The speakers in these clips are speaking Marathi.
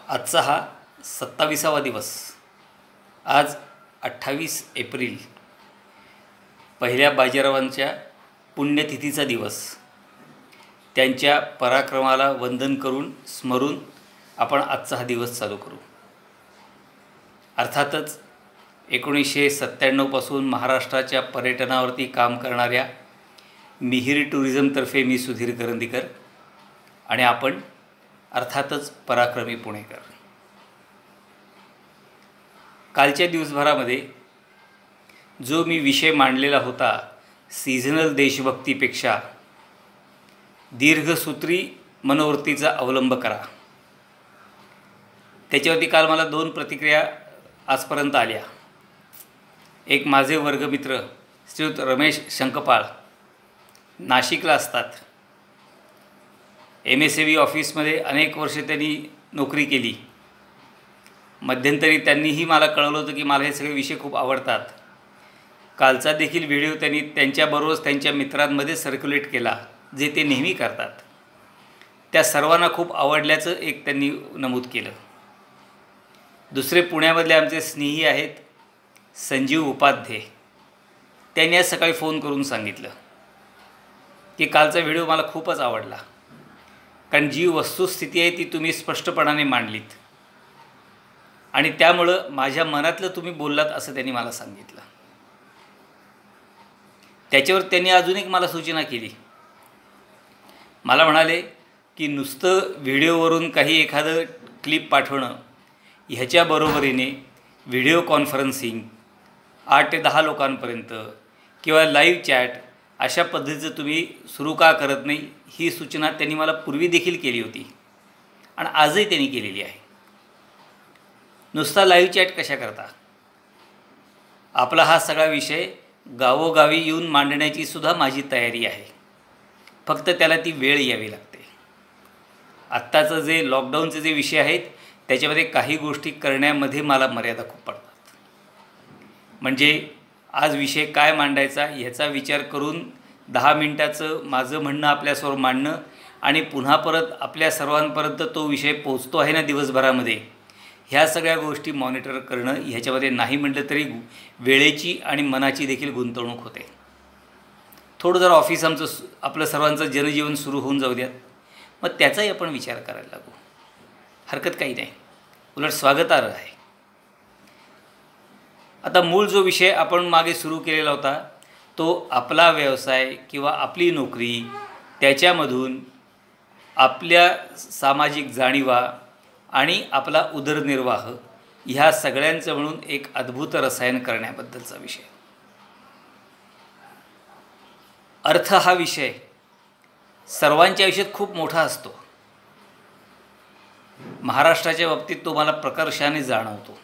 आजचा हा 27वा दिवस. आज 28 एप्रिल, पहिल्या बाजीरावांच्या पुण्यतिथीचा दिवस. त्यांच्या पराक्रमाला वंदन करून स्मरून आपण आजचा हा दिवस चालू करू. अर्थातच 1997 पासून महाराष्ट्राच्या पर्यटनावरती काम करणाऱ्या मिहिर टुरिझमतर्फे मी सुधीर करंदीकर आणि आपण अर्थातच पराक्रमी पुणेकर. कालच्या दिवसभरामध्ये जो मी विषय मांडलेला होता, सीझनल देशभक्तीपेक्षा दीर्घसूत्री मनोवृत्तीचा अवलंब करा, त्याच्यावरती काल मला 2 प्रतिक्रिया आजपर्यंत आल्या. एक माझे वर्गमित्र श्रीयुत रमेश शंकपाळ नाशिकला असतात. MSAV ऑफिसमध्ये अनेक वर्षे त्यांनी नोकरी केली. मध्यंतरी त्यांनीही मला कळवलं होतं की मला हे सगळे विषय खूप आवडतात. कालचा देखील व्हिडिओ त्यांनी त्यांच्याबरोबरच त्यांच्या मित्रांमध्ये सर्क्युलेट केला, जे ते नेहमी करतात. त्या सर्वांना खूप आवडल्याचं एक त्यांनी नमूद केलं. दुसरे पुण्यामधले आमचे स्नेही आहेत संजीव उपाध्ये. त्यांनी आज सकाळी फोन करून सांगितलं की कालचा व्हिडिओ मला खूपच आवडला, कारण जी वस्तुस्थिती आहे ती तुम्ही स्पष्टपणाने मांडलीत आणि त्यामुळं माझ्या मनातलं तुम्ही बोललात असं त्यांनी मला सांगितलं. त्याच्यावर त्यांनी अजून एक मला सूचना केली. मला म्हणाले की नुसतं व्हिडिओवरून काही एखादं क्लिप पाठवणं, ह्याच्या बरोबरीने व्हिडिओ कॉन्फरन्सिंग 8 ते 10 लोकांपर्यंत किंवा लाईव्ह चॅट अशा पद्धतीचं तुम्ही सुरू का करत नाही, ही सूचना त्यांनी मला पूर्वी देखील केली होती आणि आजही त्यांनी केलेली आहे. नुसता लाईव्ह चॅट कशा करता? आपला हा सगळा विषय गावोगावी येऊन मांडण्याची सुद्धा माझी तयारी आहे. फक्त त्याला ती वेळ यावी लागते. आत्ताचं जे लॉकडाऊनचे जे विषय आहेत त्याच्यामध्ये काही गोष्टी करण्यामध्ये मला मर्यादा खूप पडतात. म्हणजे आज विषय काय मांडायचा ह्याचा विचार करून 10 मिनटाचं माझं म्हणणं आपल्यासमोर मांडणं आणि पुन्हा परत आपल्या सर्वांपर्यंत तो विषय पोचतो आहे ना दिवसभरामध्ये, ह्या सगळ्या गोष्टी मॉनिटर करणं, ह्याच्यामध्ये नाही म्हटलं तरी वेळेची आणि मनाची देखील गुंतवणूक होते. थोडं जर ऑफिस आपलं सर्वांचं जनजीवन सुरू होऊन जाऊ द्यात, मग त्याचाही आपण विचार करायला लागू. हरकत काही नाही, उलट स्वागतार्ह आहे. आता मूळ जो विषय आपण मागे सुरू केलेला होता तो आपला व्यवसाय किंवा आपली नोकरी, त्याच्यामधून आपल्या सामाजिक जाणीवा आणि आपला उदरनिर्वाह ह्या सगळ्यांचं म्हणून एक अद्भुत रसायन करण्याबद्दलचा विषय. अर्थ हा विषय सर्वांच्या आयुष्यात खूप मोठा असतो. महाराष्ट्राच्या बाबतीत तो मला प्रकर्षाने जाणवतो,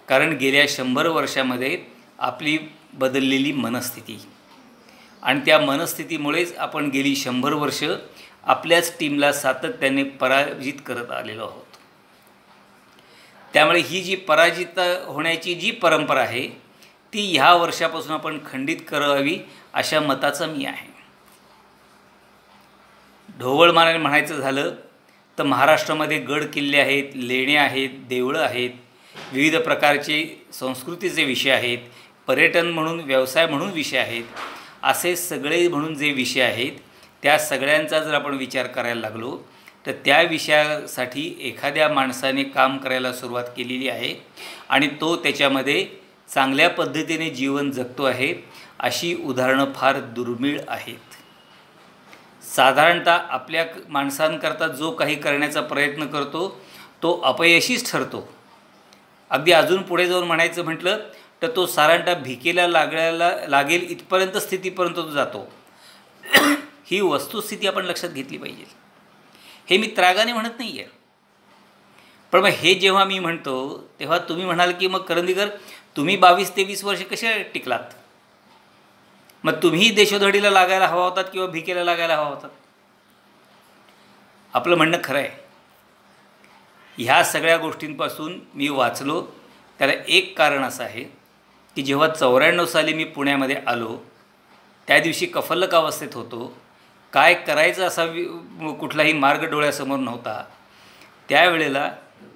कारण गेल्या 100 वर्षामध्ये आपली बदललेली मनस्थिती आणि त्या मनस्थितीमुळेच आपण गेली 100 वर्ष आपल्याच टीमला सातत्याने पराजित करत आलेलो आहोत. त्यामुळे ही जी पराजित होण्याची जी परंपरा आहे ती ह्या वर्षापासून आपण खंडित करावी अशा मताचा मी आहे. ढोबळमानाने म्हणायचं झालं तर महाराष्ट्रामध्ये गड किल्ले आहेत, लेणे आहेत, देवळं आहेत, विविध प्रकारचे संस्कृतीचे विषय आहेत, पर्यटन म्हणून, व्यवसाय म्हणून विषय आहेत. असे सगळे म्हणून जे विषय आहेत त्या सगळ्यांचा जर आपण विचार करायला लागलो तर त्या विषयासाठी एखाद्या माणसाने काम करायला सुरुवात केलेली आहे आणि तो त्याच्यामध्ये चांगल्या पद्धतीने जीवन जगतो आहे, अशी उदाहरणं फार दुर्मिळ आहेत. साधारणतः आपल्या माणसांकरता जो काही करण्याचा प्रयत्न करतो तो अपयशीच ठरतो. अगदी अजून पुढे जाऊन म्हणायचं म्हटलं तर तो साधारणतः भिकेला लागेल इथपर्यंत स्थितीपर्यंत तो जातो. ही वस्तुस्थिती आपण लक्षात घेतली पाहिजे. हे मी त्रागाने म्हणत नाही आहे, पण मग हे जेव्हा मी म्हणतो तेव्हा तुम्ही म्हणाल की मग करंदीकर तुम्ही 22-23 वर्षे कशा टिकलात? मग तुम्हीही देशोधडीला लागायला हवा होतात किंवा भिकेला लागायला हवा होतात? आपलं म्हणणं खरं आहे. ह्या सगळ्या गोष्टींपासून मी वाचलो. त्याला एक कारण असं आहे की जेव्हा 94 साली मी पुण्यामध्ये आलो त्या दिवशी कफल्लक अवस्थेत होतो. काय करायचं असा कुठलाही मार्ग डोळ्यासमोर नव्हता. त्यावेळेला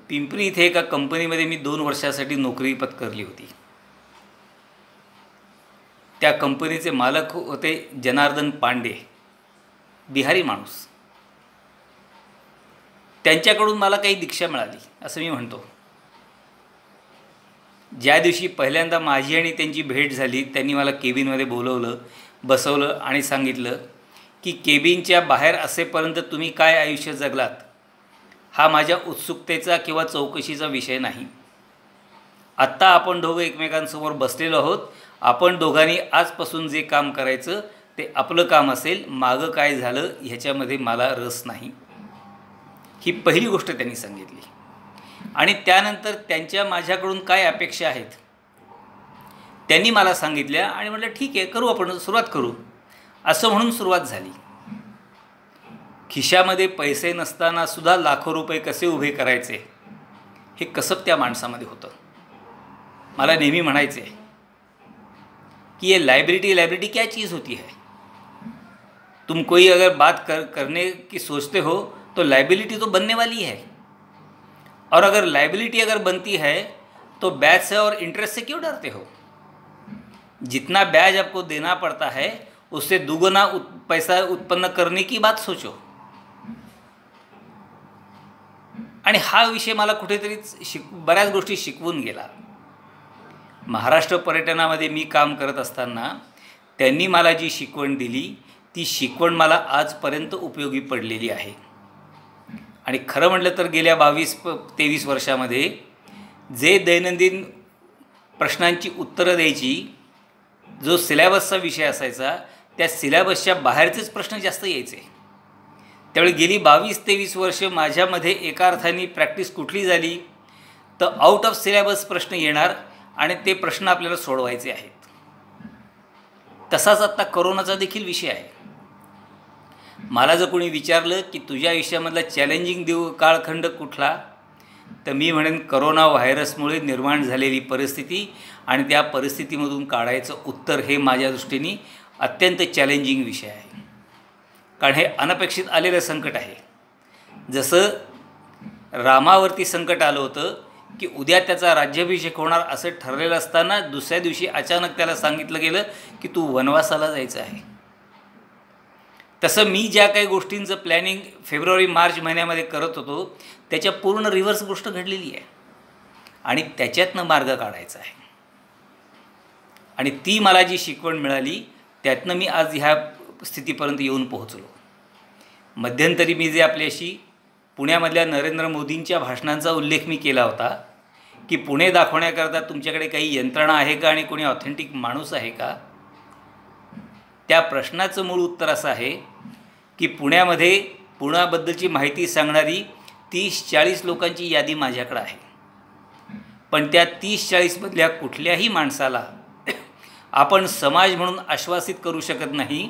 पिंपरी इथे एका कंपनीमध्ये मी 2 वर्षासाठी नोकरी पत्करली होती. त्या कंपनीचे मालक होते जनार्दन पांडे, बिहारी माणूस. त्यांच्याकडून मला काही दीक्षा मिळाली असं मी म्हणतो. ज्या दिवशी पहिल्यांदा माझी आणि त्यांची भेट झाली, त्यांनी मला केबिनमध्ये बोलवलं, बसवलं आणि सांगितलं की केबिनच्या बाहेर असेपर्यंत तुम्ही काय आयुष्य जगलात हा माझ्या उत्सुकतेचा किंवा चौकशीचा विषय नाही. आत्ता आपण दोघं एकमेकांसमोर बसलेलो आहोत. आपण दोघांनी आजपासून जे काम करायचं ते आपलं काम असेल. मागं काय झालं ह्याच्यामध्ये मला रस नाही. ही पहिली गोष्ट त्यांनी सांगितली. आणि त्यानंतर त्यांच्या माझ्याकडून काय अपेक्षा आहेत त्यांनी मला सांगितल्या आणि म्हटलं ठीक आहे, करू, आपण सुरुवात करू असं म्हणून सुरुवात झाली. खिशामध्ये पैसे नसताना सुद्धा लाखो रुपये कसे उभे करायचे हे कसब त्या माणसामध्ये होतं. मला नेहमी म्हणायचे कि ये लाइबिलिटी क्या चीज़ होती है. तुम कोई अगर बात करने की सोचते हो तो लाइबिलिटी तो बनने वाली है, और अगर लाइबिलिटी अगर बनती है तो ब्याज से और इंटरेस्ट से क्यों डरते हो. जितना ब्याज आपको देना पड़ता है उससे दुगुना पैसा उत्पन्न करने की बात सोचो. आणि हा विषय मला कुठेतरी बऱ्याच गोष्टी शिकवून गेला. महाराष्ट्र पर्यटनामध्ये मी काम करत असताना त्यांनी मला जी शिकवण दिली ती शिकवण मला आजपर्यंत उपयोगी पडलेली आहे. आणि खरं म्हटलं तर गेल्या 22-23 वर्षामध्ये जे दैनंदिन प्रश्नांची उत्तरं द्यायची, जो सिलॅबसचा विषय असायचा, त्या सिलॅबसच्या बाहेरचेच प्रश्न जास्त यायचे. त्यावेळी गेली 22-23 वर्ष माझ्यामध्ये एका अर्थाने प्रॅक्टिस कुठली झाली तर आउट ऑफ सिलॅबस प्रश्न येणार आणि ते प्रश्न आपल्याला सोडवायचे आहेत. तसाच आत्ता कोरोनाचा देखील विषय आहे. मला जर कोणी विचारलं की तुझ्या आयुष्यामधला चॅलेंजिंग काळखंड कुठला, तर मी म्हणेन करोना व्हायरसमुळे निर्माण झालेली परिस्थिती आणि त्या परिस्थितीमधून काढायचं उत्तर हे माझ्या दृष्टीने अत्यंत चॅलेंजिंग विषय आहे. कारण हे अनपेक्षित आलेलं संकट आहे. जसं रामावरती संकट आलं होतं की उद्या त्याचा राज्याभिषेक होणार असं ठरलेलं असताना दुसऱ्या दिवशी अचानक त्याला सांगितलं गेलं की तू वनवासाला जायचं आहे. तसं मी ज्या काही गोष्टींचं प्लॅनिंग फेब्रुवारी-मार्च महिन्यामध्ये करत होतो त्याच्या पूर्ण रिव्हर्स गोष्ट घडलेली आहे आणि त्याच्यातनं मार्ग काढायचा आहे. आणि ती मला जी शिकवण मिळाली त्यातनं मी आज ह्या स्थितीपर्यंत येऊन पोहोचलो. मध्यंतरी मी जे आपल्याशी पुण्यामधल्या नरेंद्र मोदींच्या भाषणांचा उल्लेख मी केला होता की पुणे दाखवण्याकरता तुमच्याकडे काही यंत्रणा आहे का आणि कोणी ऑथेंटिक माणूस आहे का, त्या प्रश्नाचं मूळ उत्तर असं आहे की पुण्यामध्ये पुण्याबद्दलची माहिती सांगणारी 30-40 लोकांची यादी माझ्याकडे आहे. पण त्या 30-40 मधल्या कुठल्याही माणसाला आपण समाज म्हणून आश्वासित करू शकत नाही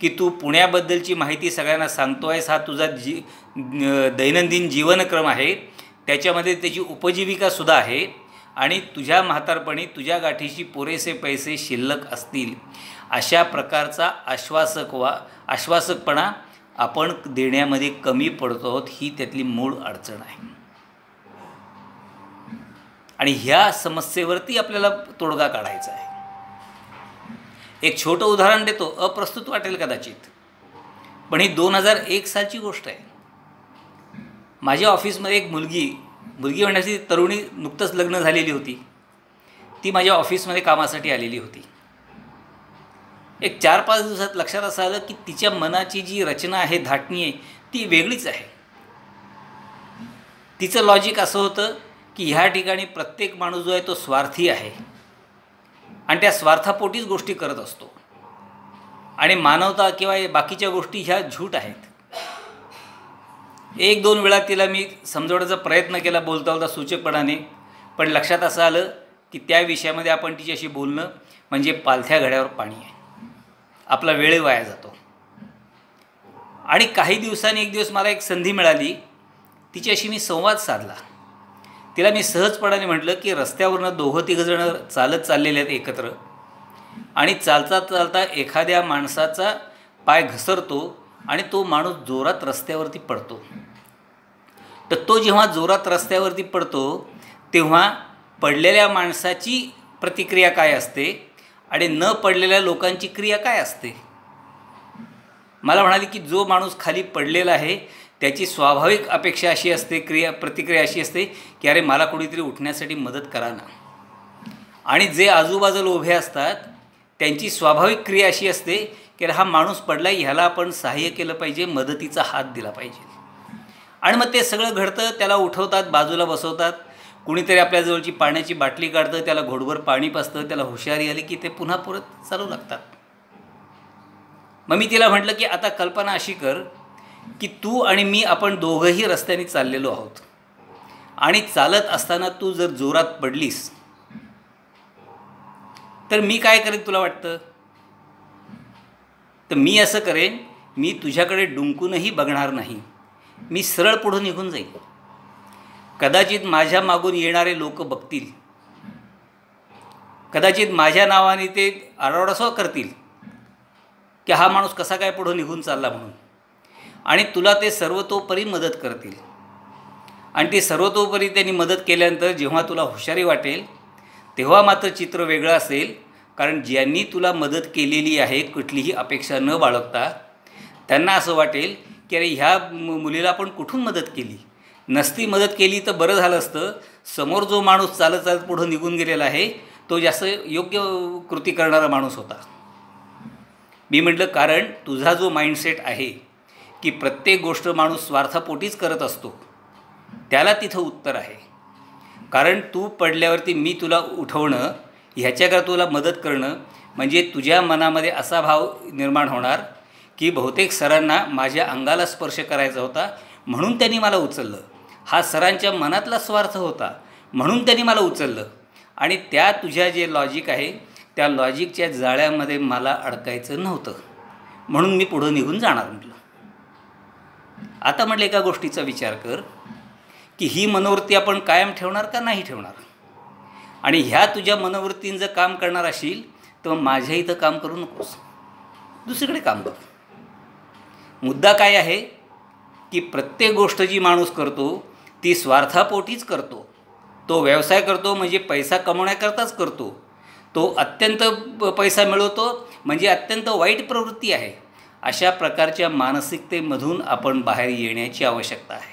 की तू पुण्याबद्दलची माहिती सगळ्यांना सांगतो आहेस, हा तुझा दैनंदिन जीवनक्रम आहे, त्याच्यामध्ये त्याची उपजीविकासुद्धा आहे आणि तुझ्या म्हातारपणी तुझ्या गाठीशी पुरेसे पैसे शिल्लक असतील अशा प्रकारचा आश्वासकपणा आपण देण्यामध्ये कमी पडतो आहोत. ही त्यातली मूळ अडचण आहे. आणि ह्या समस्येवरती आपल्याला तोडगा काढायचा आहे. एक छोटं उदाहरण देतो, अप्रस्तुत वाटेल कदाचित, पण ही 2001 सालची गोष्ट आहे. माझ्या ऑफिसमध्ये एक मुलगी म्हणण्याची तरुणी, नुकतंच लग्न झालेली होती. ती माझ्या ऑफिसमध्ये कामासाठी आलेली होती. एक 4-5 दिवसात लक्षात असं आलं की तिच्या मनाची जी रचना आहे, धाटणी आहे, ती वेगळीच आहे. तिचं लॉजिक असं होतं की ह्या ठिकाणी प्रत्येक माणूस जो आहे तो स्वार्थी आहे आणि त्या स्वार्थापोटीच गोष्टी करत असतो आणि मानवता किंवा बाकीच्या गोष्टी ह्या झूट आहेत. 1-2 वेळा तिला मी समजवण्याचा प्रयत्न केला बोलता बोलता सूचकपणाने, पण लक्षात असं आलं की त्या विषयामध्ये आपण तिच्याशी बोलणं म्हणजे पालथ्या घड्यावर पाणी आहे, आपला वेळ वाया जातो. आणि काही दिवसांनी एक दिवस मला एक संधी मिळाली, तिच्याशी मी संवाद साधला. तिला मी सहजपणाने म्हटलं की रस्त्यावरनं 2-3 जण चालत चाललेले आहेत एकत्र आणि चालता चालता एखाद्या माणसाचा पाय घसरतो आणि तो माणूस जोरात रस्त्यावरती पडतो. तर तो जेव्हा जोरात रस्त्यावरती पडतो तेव्हा पडलेल्या माणसाची प्रतिक्रिया काय असते आणि न पडलेल्या लोकांची क्रिया काय असते. मला म्हणाले की जो माणूस खाली पडलेला आहे त्याची स्वाभाविक अपेक्षा अशी असते, प्रतिक्रिया अशी असते की अरे मला कोणीतरी उठण्यासाठी मदत करा ना. आणि जे आजूबाजूला उभे असतात त्यांची स्वाभाविक क्रिया अशी असते की हा माणूस पडला आहे, ह्याला आपण सहाय्य केलं पाहिजे, मदतीचा हात दिला पाहिजे. आणि मग ते सगळं घडतं, त्याला उठवतात, बाजूला बसवतात, कुणीतरी आपल्याजवळची पाण्याची बाटली काढतं, त्याला घोडभर पाणी पाजतं, त्याला हुशारी आली की ते पुन्हा परत चालू लागतात. मग मी तिला म्हटलं की आता कल्पना अशी कर की तू आणि मी आपण दोघंही रस्त्याने चाललेलो आहोत आणि चालत असताना तू जर जोरात पडलीस तर मी काय करेन तुला वाटतं. तर मी असं करेन, मी तुझ्याकडे डुंकूनही बघणार नाही, मी सरळ पुढं निघून जाईन. कदाचित माझ्या मागून येणारे लोक बघतील, कदाचित माझ्या नावाने ते आरडाओरडा करतील की हा माणूस कसा काय पुढं निघून चालला म्हणून, आणि तुला ते सर्वतोपरी मदत करतील. आणि ती सर्वतोपरी त्यांनी मदत केल्यानंतर जेव्हा तुला हुशारी वाटेल तेव्हा मात्र चित्र वेगळं असेल. कारण ज्यांनी तुला मदत केलेली आहे कुठलीही अपेक्षा न बाळगता, त्यांना असं वाटेल की अरे ह्या मुलीला आपण कुठून मदत केली, नसती मदत केली तर बरं झालं असतं. समोर जो माणूस चालत चालत पुढं निघून गेलेला आहे तो जास्त योग्य कृती करणारा माणूस होता. मी म्हटलं कारण तुझा जो माइंडसेट आहे की प्रत्येक गोष्ट माणूस स्वार्थापोटीच करत असतो, त्याला तिथं उत्तर आहे. कारण तू पडल्यावरती मी तुला उठवणं, ह्याच्याकरता तुला मदत करणं म्हणजे तुझ्या मनामध्ये असा भाव निर्माण होणार की बहुतेक सरांना माझ्या अंगाला स्पर्श करायचा होता म्हणून त्यांनी मला उचललं, हा सरांच्या मनातला स्वार्थ होता म्हणून त्यांनी मला उचललं. आणि त्या तुझ्या जे लॉजिक आहे त्या लॉजिकच्या जाळ्यामध्ये मला अडकायचं नव्हतं म्हणून मी पुढं निघून जाणार म्हटलं. आता म्हटलं एका गोष्टीचा विचार कर की ही मनोवृत्ती आपण कायम ठेवणार का नाही ठेवणार. आणि ह्या तुझ्या मनोवृत्तीनं जर काम करणार असेल तर माझ्या इथं काम करू नकोस, दुसरीकडे काम कर. मुद्दा काय आहे की प्रत्येक गोष्ट जी माणूस करतो ती स्वार्थापोटीच करतो. तो व्यवसाय करतो म्हणजे पैसा कमवण्याकरताच करतो, तो अत्यंत पैसा मिळवतो म्हणजे अत्यंत वाईट प्रवृत्ती आहे. अशा प्रकारच्या मानसिकतेमधून आपण बाहेर येण्याची आवश्यकता आहे.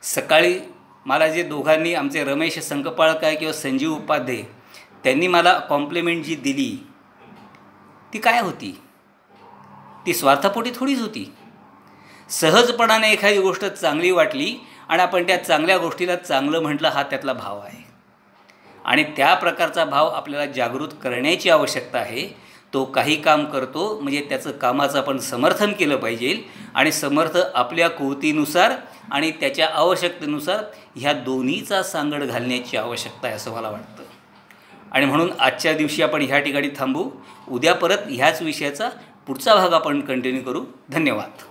सकाळी मला जे दोघांनी, आमचे रमेश संकपाळकर किंवा संजीव उपाध्ये, त्यांनी मला कॉम्प्लिमेंट जी दिली ती काय होती, ती स्वार्थापोटी थोडीच होती. सहजपणाने एखादी गोष्ट चांगली वाटली आणि आपण त्या चांगल्या गोष्टीला चांगलं म्हटलं, हा त्यातला भाव आहे. आणि त्या प्रकारचा भाव आपल्याला जागृत करण्याची आवश्यकता आहे. तो काही काम करतो म्हणजे त्याचं कामाचं आपण समर्थन केलं पाहिजे आणि समर्थ आपल्या कुवतीनुसार आणि त्याच्या आवश्यकतेनुसार ह्या दोन्हीचा सांगड घालण्याची आवश्यकता आहे असं मला वाटतं. आणि म्हणून आजच्या दिवशी आपण ह्या ठिकाणी थांबू. उद्या परत ह्याच विषयाचा पुढचा भाग आपण कंटिन्यू करू. धन्यवाद.